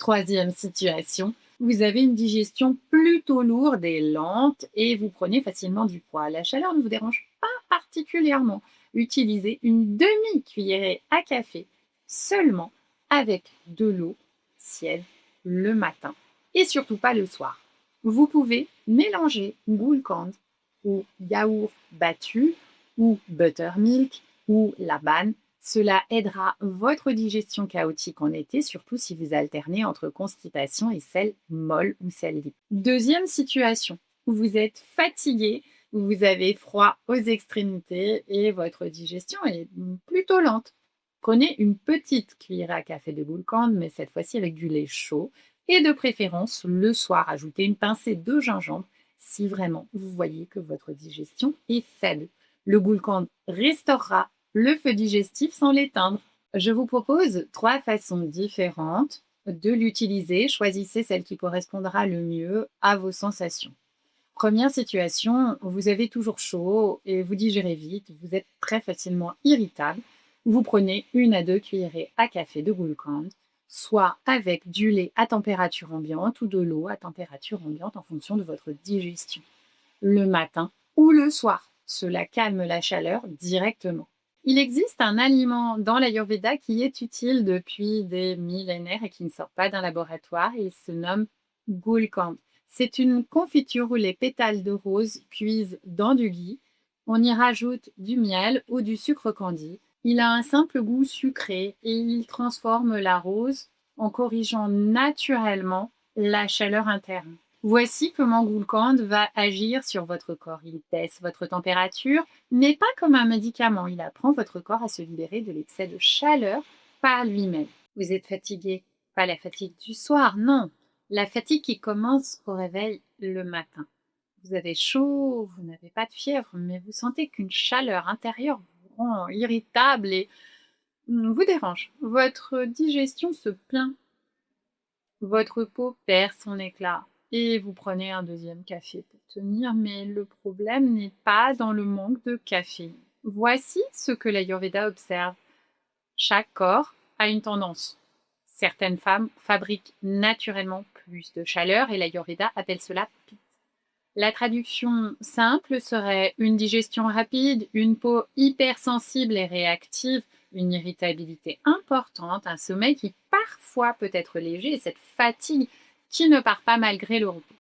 Troisième situation, vous avez une digestion plutôt lourde et lente et vous prenez facilement du poids. La chaleur ne vous dérange pas particulièrement. Utilisez une demi-cuillerée à café seulement avec de l'eau tiède le matin et surtout pas le soir. Vous pouvez mélanger Gulkand ou yaourt battu ou buttermilk ou labane. Cela aidera votre digestion chaotique en été, surtout si vous alternez entre constipation et selle molle ou selle libre. Deuxième situation, vous êtes fatigué, vous avez froid aux extrémités et votre digestion est plutôt lente. Prenez une petite cuillère à café de Gulkand, mais cette fois-ci avec du lait chaud et de préférence le soir, ajoutez une pincée de gingembre si vraiment vous voyez que votre digestion est faible. Le Gulkand restaurera le feu digestif sans l'éteindre. Je vous propose 3 façons différentes de l'utiliser. Choisissez celle qui correspondra le mieux à vos sensations. Première situation, vous avez toujours chaud et vous digérez vite, vous êtes très facilement irritable. Vous prenez 1 à 2 cuillerées à café de Gulkand, soit avec du lait à température ambiante ou de l'eau à température ambiante en fonction de votre digestion. Le matin ou le soir, cela calme la chaleur directement. Il existe un aliment dans l'Ayurveda qui est utile depuis des millénaires et qui ne sort pas d'un laboratoire. Il se nomme Gulkand. C'est une confiture où les pétales de rose cuisent dans du ghee. On y rajoute du miel ou du sucre candi. Il a un simple goût sucré et il transforme la rose en corrigeant naturellement la chaleur interne. Voici comment Gulkand va agir sur votre corps. Il baisse votre température, mais pas comme un médicament. Il apprend votre corps à se libérer de l'excès de chaleur par lui-même. Vous êtes fatigué, pas la fatigue du soir, non. La fatigue qui commence au réveil le matin. Vous avez chaud, vous n'avez pas de fièvre, mais vous sentez qu'une chaleur intérieure vous rend irritable et vous dérange. Votre digestion se plaint. Votre peau perd son éclat et vous prenez un deuxième café pour tenir, mais le problème n'est pas dans le manque de café. Voici ce que l'Ayurveda observe. Chaque corps a une tendance. Certaines femmes fabriquent naturellement plus de chaleur et l'Ayurveda appelle cela pitta. La traduction simple serait une digestion rapide, une peau hypersensible et réactive, une irritabilité importante, un sommeil qui parfois peut être léger et cette fatigue qui ne part pas malgré le repos.